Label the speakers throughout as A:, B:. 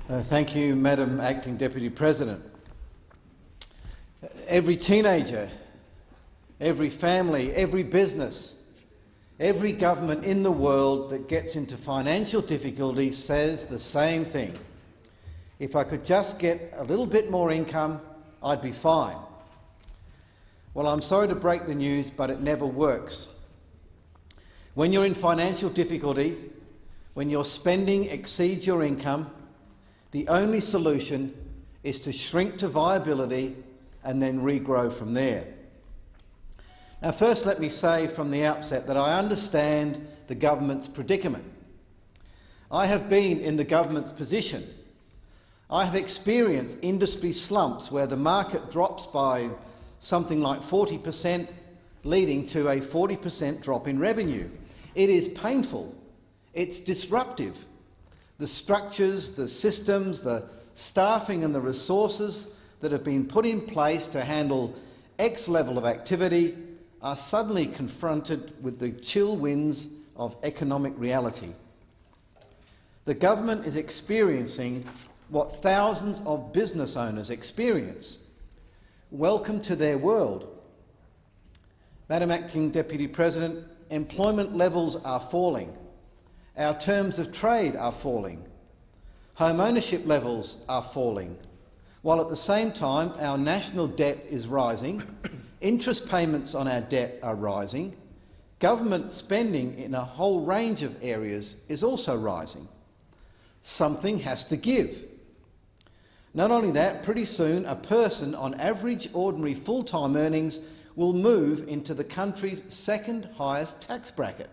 A: Thank you, Madam Acting Deputy President. Every teenager, every family, every business, every government in the world that gets into financial difficulty says the same thing. If I could just get a little bit more income, I'd be fine. Well, I'm sorry to break the news, but it never works. When you're in financial difficulty, when your spending exceeds your income, the only solution is to shrink to viability and then regrow from there. Now, first let me say from the outset that I understand the government's predicament. I have been in the government's position. I have experienced industry slumps where the market drops by something like 40%, leading to a 40% drop in revenue. It is painful. It's disruptive. The structures, the systems, the staffing and the resources that have been put in place to handle X level of activity are suddenly confronted with the chill winds of economic reality. The government is experiencing what thousands of business owners experience. Welcome to their world. Madam Acting Deputy President, employment levels are falling. Our terms of trade are falling. Home ownership levels are falling. While at the same time our national debt is rising, interest payments on our debt are rising, government spending in a whole range of areas is also rising. Something has to give. Not only that, pretty soon a person on average ordinary full-time earnings will move into the country's second highest tax bracket.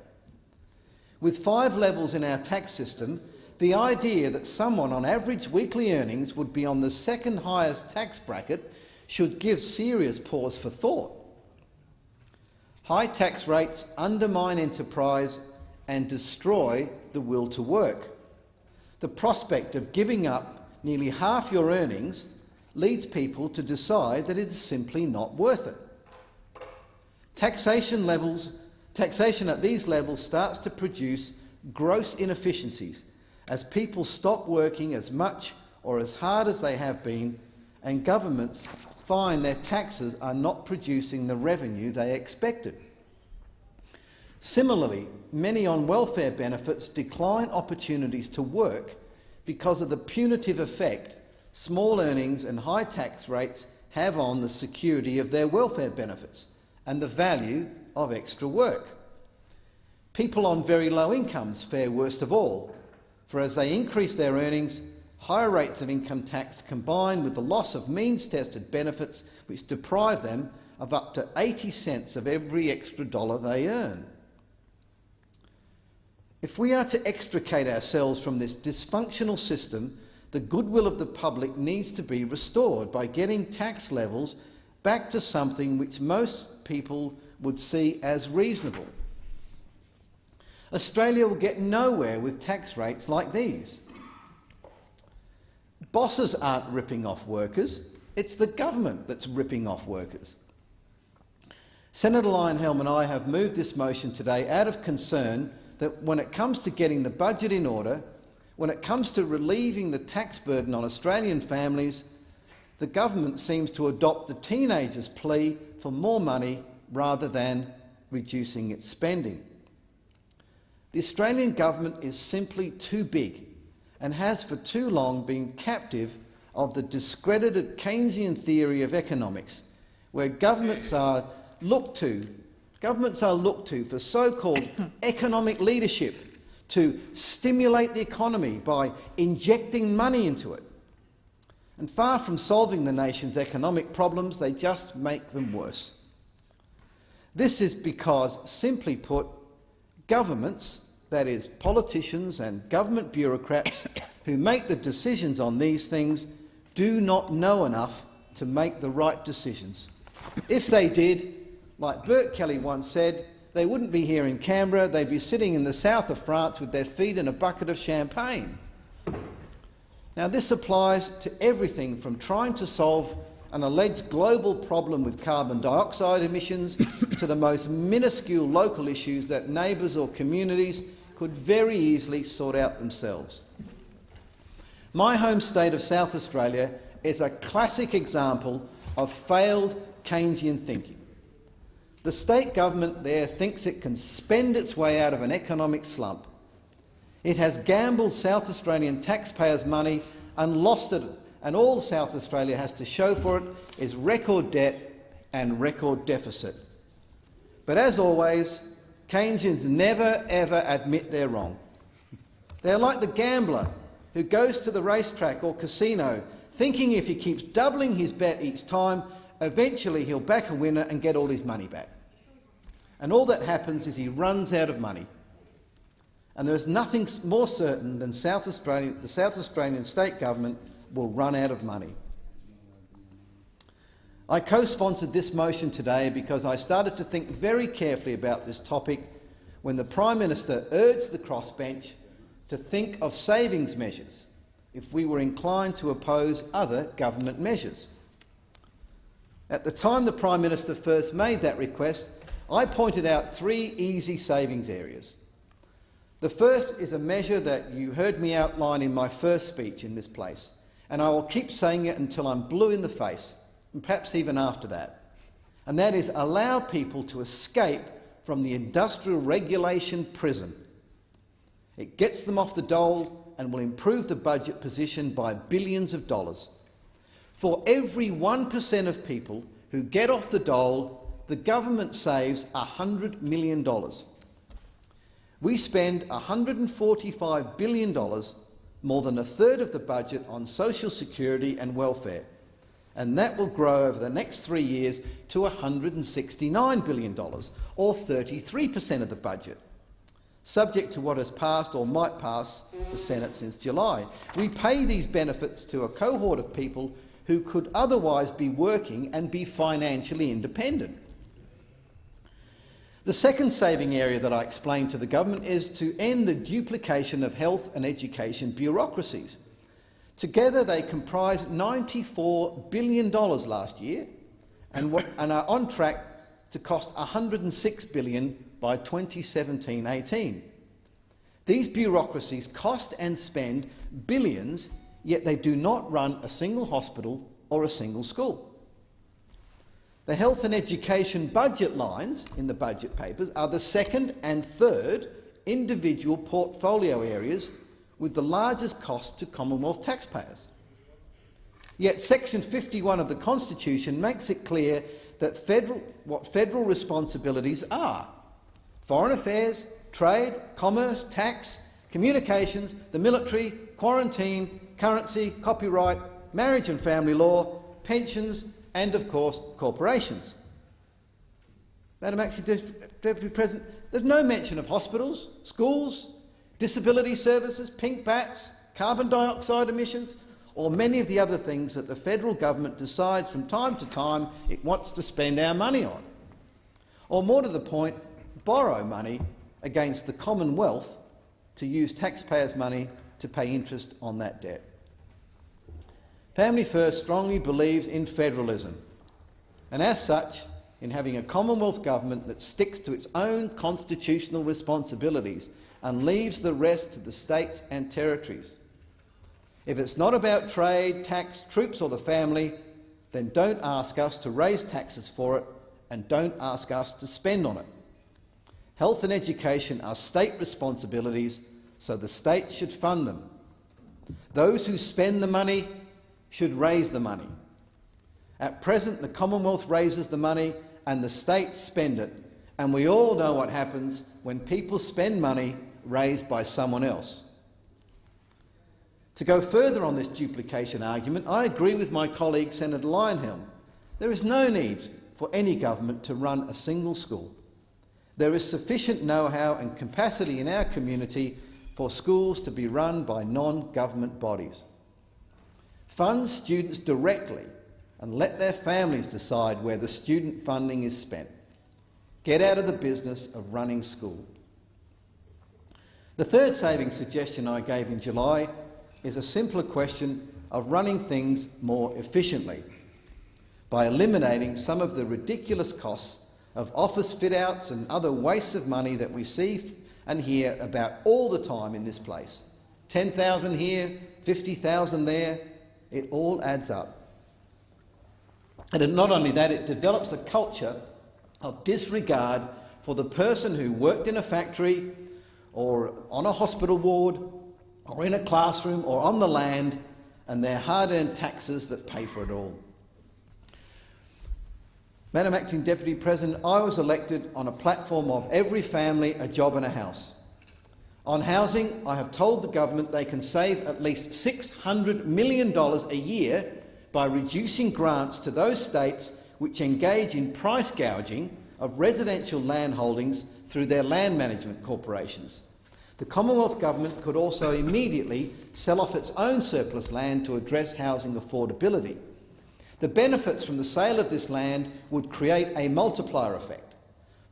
A: With 5 levels in our tax system, the idea that someone on average weekly earnings would be on the second highest tax bracket should give serious pause for thought. High tax rates undermine enterprise and destroy the will to work. The prospect of giving up nearly half your earnings leads people to decide that it is simply not worth it. Taxation at these levels starts to produce gross inefficiencies as people stop working as much or as hard as they have been, and governments find their taxes are not producing the revenue they expected. Similarly, many on welfare benefits decline opportunities to work because of the punitive effect small earnings and high tax rates have on the security of their welfare benefits and the value of extra work. People on very low incomes fare worst of all, for as they increase their earnings, higher rates of income tax combine with the loss of means-tested benefits which deprive them of up to 80 cents of every extra dollar they earn. If we are to extricate ourselves from this dysfunctional system, the goodwill of the public needs to be restored by getting tax levels back to something which most people would see as reasonable. Australia will get nowhere with tax rates like these. Bosses aren't ripping off workers, it's the government that's ripping off workers. Senator Leyonhjelm and I have moved this motion today out of concern that when it comes to getting the budget in order, when it comes to relieving the tax burden on Australian families, the government seems to adopt the teenagers' plea for more money rather than reducing its spending. The Australian government is simply too big and has for too long been captive of the discredited Keynesian theory of economics, where governments are looked to for so-called economic leadership to stimulate the economy by injecting money into it. And far from solving the nation's economic problems, they just make them worse. This is because, simply put, governments, that is, politicians and government bureaucrats who make the decisions on these things, do not know enough to make the right decisions. If they did, like Bert Kelly once said, they wouldn't be here in Canberra, they'd be sitting in the south of France with their feet in a bucket of champagne. Now, this applies to everything from trying to solve an alleged global problem with carbon dioxide emissions to the most minuscule local issues that neighbours or communities could very easily sort out themselves. My home state of South Australia is a classic example of failed Keynesian thinking. The state government there thinks it can spend its way out of an economic slump. It has gambled South Australian taxpayers' money and lost it, and all South Australia has to show for it is record debt and record deficit. But as always, Keynesians never ever admit they're wrong. They're like the gambler who goes to the racetrack or casino thinking if he keeps doubling his bet each time, eventually he'll back a winner and get all his money back. And all that happens is he runs out of money. And there is nothing more certain than the South Australian state government will run out of money. I co-sponsored this motion today because I started to think very carefully about this topic when the Prime Minister urged the crossbench to think of savings measures if we were inclined to oppose other government measures. At the time the Prime Minister first made that request, I pointed out 3 easy savings areas. The first is a measure that you heard me outline in my first speech in this place, and I will keep saying it until I'm blue in the face, and perhaps even after that. And that is allow people to escape from the industrial regulation prison. It gets them off the dole and will improve the budget position by billions of dollars. For every 1% of people who get off the dole, the government saves $100 million. We spend $145 billion, more than a third of the budget, on social security and welfare, and that will grow over the next 3 years to $169 billion, or 33% of the budget, subject to what has passed or might pass the Senate since July. We pay these benefits to a cohort of people who could otherwise be working and be financially independent. The second saving area that I explained to the government is to end the duplication of health and education bureaucracies. Together they comprised $94 billion last year and are on track to cost $106 billion by 2017-18. These bureaucracies cost and spend billions, yet they do not run a single hospital or a single school. The health and education budget lines in the budget papers are the second and third individual portfolio areas with the largest cost to Commonwealth taxpayers. Yet Section 51 of the Constitution makes it clear that what federal responsibilities are: foreign affairs, trade, commerce, tax, communications, the military, quarantine, currency, copyright, marriage and family law, pensions, and of course corporations. Madam Acting Deputy President, there's no mention of hospitals, schools, disability services, pink bats, carbon dioxide emissions, or many of the other things that the federal government decides from time to time it wants to spend our money on. Or more to the point, borrow money against the Commonwealth to use taxpayers' money to pay interest on that debt. Family First strongly believes in federalism, and as such, in having a Commonwealth government that sticks to its own constitutional responsibilities and leaves the rest to the states and territories. If it's not about trade, tax, troops or the family, then don't ask us to raise taxes for it and don't ask us to spend on it. Health and education are state responsibilities, so the state should fund them. Those who spend the money should raise the money. At present, the Commonwealth raises the money and the states spend it, and we all know what happens when people spend money raised by someone else. To go further on this duplication argument, I agree with my colleague Senator Leyonhjelm. There is no need for any government to run a single school. There is sufficient know-how and capacity in our community for schools to be run by non-government bodies. Fund students directly and let their families decide where the student funding is spent. Get out of the business of running school. The third savings suggestion I gave in July is a simpler question of running things more efficiently by eliminating some of the ridiculous costs of office fit-outs and other wastes of money that we see and hear about all the time in this place. 10,000 here, 50,000 there. It all adds up. And not only that, it develops a culture of disregard for the person who worked in a factory or on a hospital ward or in a classroom or on the land, and their hard-earned taxes that pay for it all. Madam Acting Deputy President, I was elected on a platform of every family a job and a house. On housing, I have told the government they can save at least $600 million a year by reducing grants to those states which engage in price gouging of residential land holdings through their land management corporations. The Commonwealth Government could also immediately sell off its own surplus land to address housing affordability. The benefits from the sale of this land would create a multiplier effect.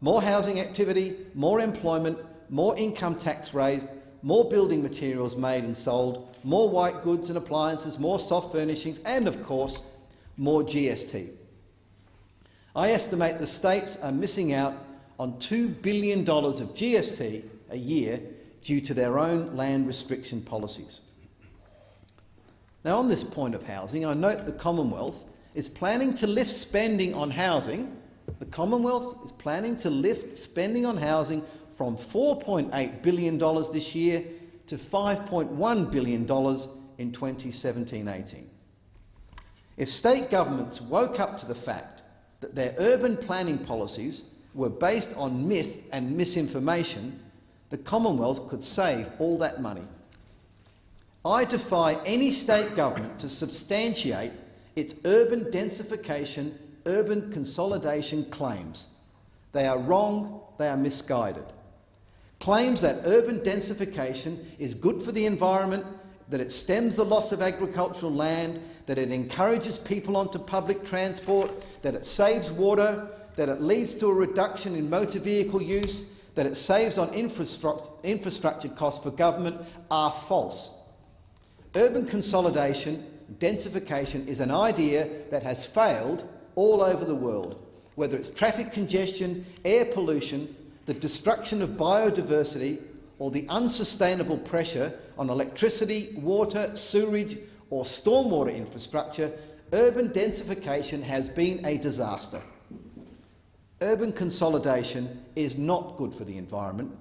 A: More housing activity, more employment, more income tax raised, more building materials made and sold, more white goods and appliances, more soft furnishings, and of course, more GST. I estimate the states are missing out on $2 billion of GST a year due to their own land restriction policies. Now, on this point of housing, I note the Commonwealth is planning to lift spending on housing. The Commonwealth is planning to lift spending on housing from $4.8 billion this year to $5.1 billion in 2017-18. If state governments woke up to the fact that their urban planning policies were based on myth and misinformation, the Commonwealth could save all that money. I defy any state government to substantiate its urban densification, urban consolidation claims. They are wrong, they are misguided. Claims that urban densification is good for the environment, that it stems the loss of agricultural land, that it encourages people onto public transport, that it saves water, that it leads to a reduction in motor vehicle use, that it saves on infrastructure costs for government are false. Urban consolidation, densification is an idea that has failed all over the world, whether it's traffic congestion, air pollution, the destruction of biodiversity, or the unsustainable pressure on electricity, water, sewerage, or stormwater infrastructure. Urban densification has been a disaster. Urban consolidation is not good for the environment.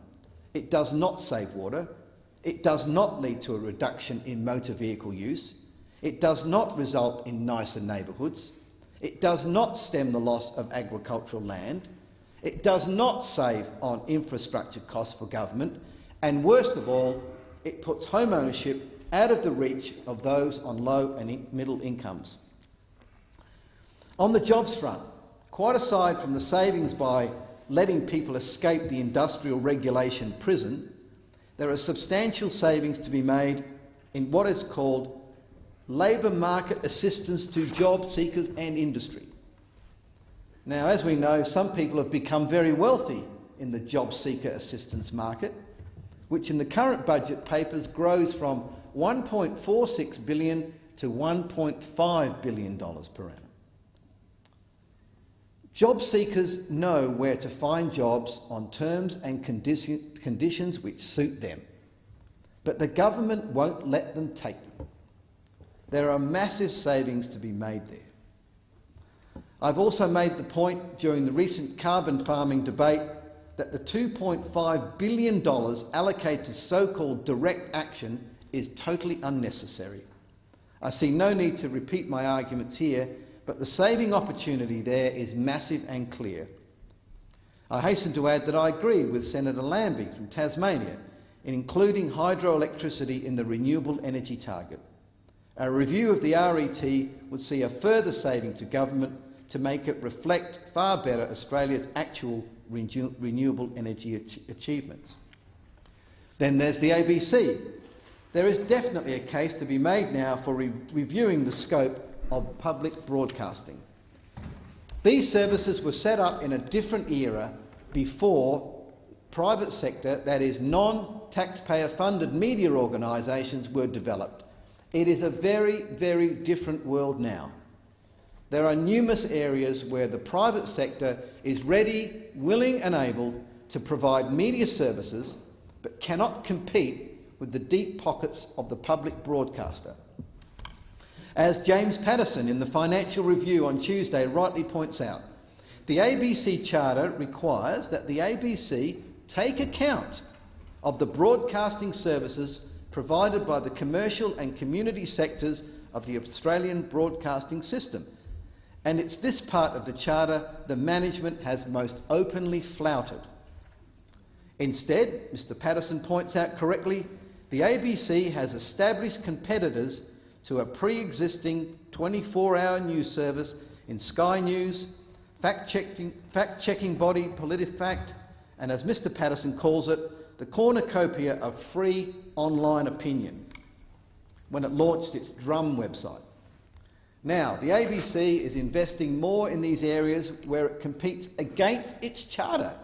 A: It does not save water. It does not lead to a reduction in motor vehicle use. It does not result in nicer neighbourhoods. It does not stem the loss of agricultural land. It does not save on infrastructure costs for government. And worst of all, it puts home ownership out of the reach of those on low and middle incomes. On the jobs front, quite aside from the savings by letting people escape the industrial regulation prison, there are substantial savings to be made in what is called labour market assistance to job seekers and industry. Now, as we know, some people have become very wealthy in the job seeker assistance market, which in the current budget papers grows from $1.46 billion to $1.5 billion per annum. Job seekers know where to find jobs on terms and conditions which suit them, but the government won't let them take them. There are massive savings to be made there. I've also made the point during the recent carbon farming debate that the $2.5 billion allocated to so-called direct action is totally unnecessary. I see no need to repeat my arguments here, but the saving opportunity there is massive and clear. I hasten to add that I agree with Senator Lambie from Tasmania in including hydroelectricity in the renewable energy target. A review of the RET would see a further saving to government to make it reflect far better Australia's actual renewable energy achievements. Then there's the ABC. There is definitely a case to be made now for reviewing the scope of public broadcasting. These services were set up in a different era before private sector, that is non-taxpayer funded media organisations were developed. It is a very, very different world now. There are numerous areas where the private sector is ready, willing and able to provide media services but cannot compete with the deep pockets of the public broadcaster. As James Patterson in the Financial Review on Tuesday rightly points out, the ABC Charter requires that the ABC take account of the broadcasting services provided by the commercial and community sectors of the Australian broadcasting system. And it's this part of the Charter the management has most openly flouted. Instead, Mr Patterson points out correctly, the ABC has established competitors to a pre-existing 24-hour news service in Sky News, fact-checking body PolitiFact, and as Mr Patterson calls it, the cornucopia of free online opinion, when it launched its Drum website. Now, the ABC is investing more in these areas where it competes against its charter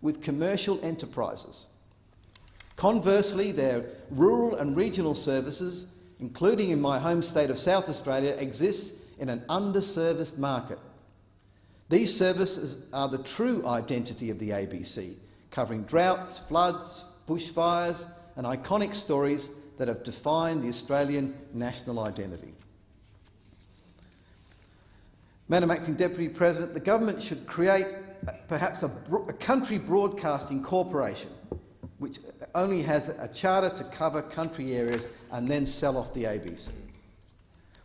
A: with commercial enterprises. Conversely, their rural and regional services, including in my home state of South Australia, exists in an underserviced market. These services are the true identity of the ABC, covering droughts, floods, bushfires and iconic stories that have defined the Australian national identity. Madam Acting Deputy President, the government should create perhaps a country broadcasting corporation which only has a charter to cover country areas and then sell off the ABC.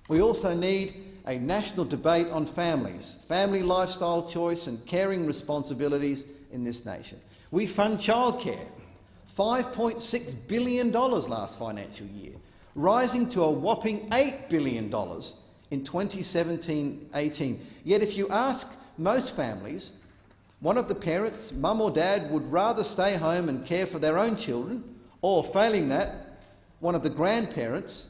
A: We also need a national debate on families, family lifestyle choice and caring responsibilities in this nation. We fund childcare, $5.6 billion last financial year, rising to a whopping $8 billion in 2017-18. Yet if you ask most families, one of the parents, mum or dad, would rather stay home and care for their own children, or failing that, one of the grandparents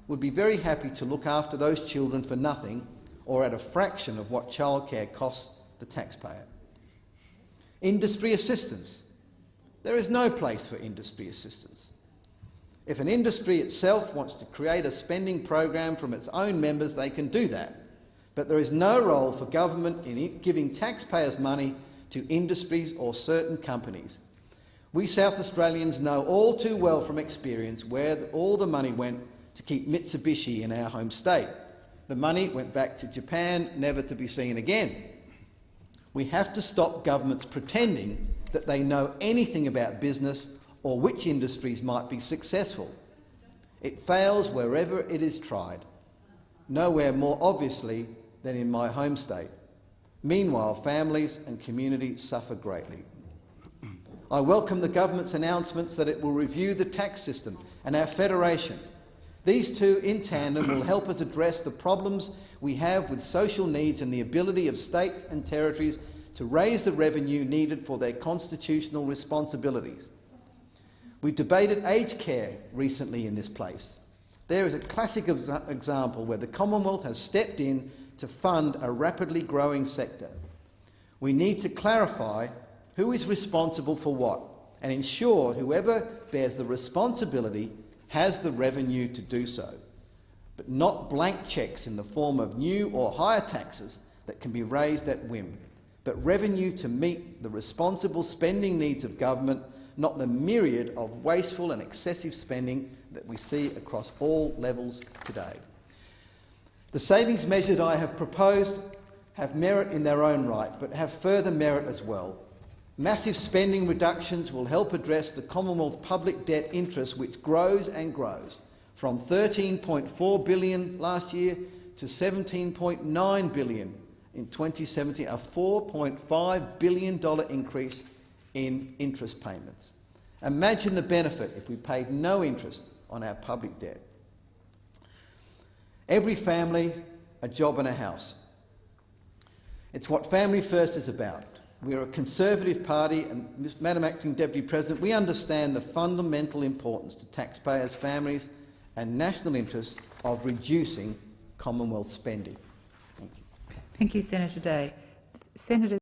A: would be very happy to look after those children for nothing or at a fraction of what childcare costs the taxpayer. Industry assistance. There is no place for industry assistance. If an industry itself wants to create a spending program from its own members, they can do that. But there is no role for government in giving taxpayers money to industries or certain companies. We South Australians know all too well from experience where all the money went to keep Mitsubishi in our home state. The money went back to Japan, never to be seen again. We have to stop governments pretending that they know anything about business or which industries might be successful. It fails wherever it is tried, nowhere more obviously than in my home state. Meanwhile, families and communities suffer greatly. I welcome the government's announcements that it will review the tax system and our federation. These two in tandem will help us address the problems we have with social needs and the ability of states and territories to raise the revenue needed for their constitutional responsibilities. We debated aged care recently in this place. There is a classic example where the Commonwealth has stepped in to fund a rapidly growing sector. We need to clarify who is responsible for what and ensure whoever bears the responsibility has the revenue to do so, but not blank cheques in the form of new or higher taxes that can be raised at whim, but revenue to meet the responsible spending needs of government, not the myriad of wasteful and excessive spending that we see across all levels today. The savings measures I have proposed have merit in their own right, but have further merit as well. Massive spending reductions will help address the Commonwealth public debt interest, which grows and grows, from $13.4 billion last year to $17.9 billion in 2017, a $4.5 billion increase in interest payments. Imagine the benefit if we paid no interest on our public debt. Every family, a job and a house. It's what Family First is about. We are a Conservative party and, Madam Acting Deputy President, we understand the fundamental importance to taxpayers, families and national interests of reducing Commonwealth spending. Thank you.
B: Thank you, Senator Day. Senator